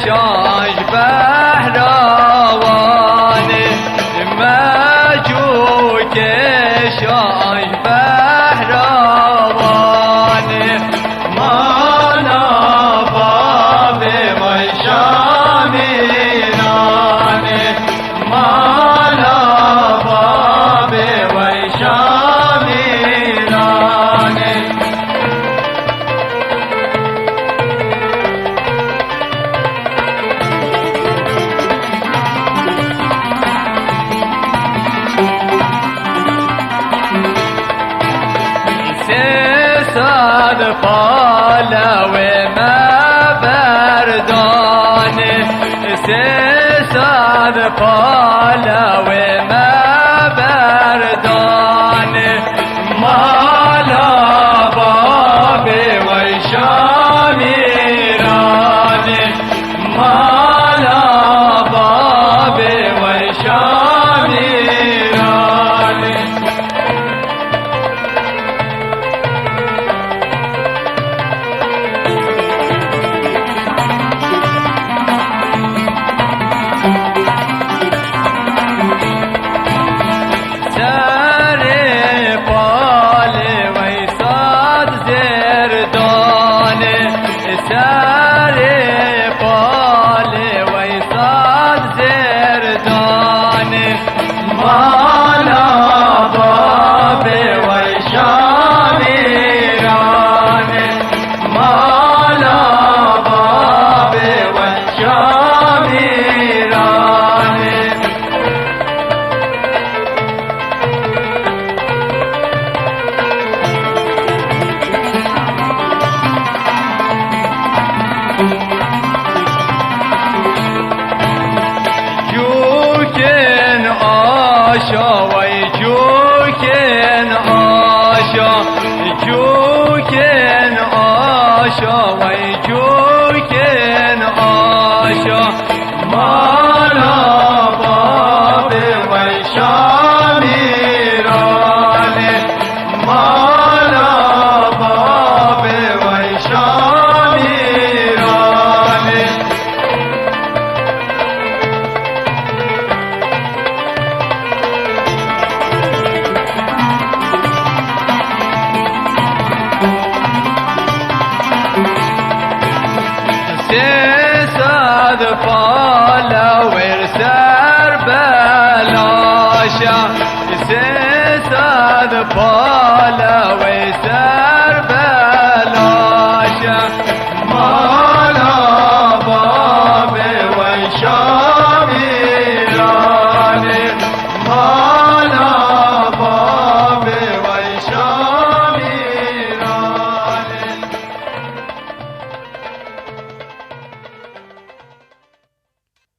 شاش بهروانه مجو که شاش بهروانه مانا باب وی شامیرانه مانا باب وی شامیرانه صد پالو ما بردانه صد پالو ما بردانه مالا باب وی شامیرانه مالا باب وی شامیرانه سر پال ویساد زردانه مالا باب وی شامیرانه مالا باب وی شامیرانه آشا وی جوکن آشا جوکن آشا وی جوکن آشا مالا باب وی شامیرانه مالا باب وی شامیرانه صد پالو سر بلاشا صد پالو سر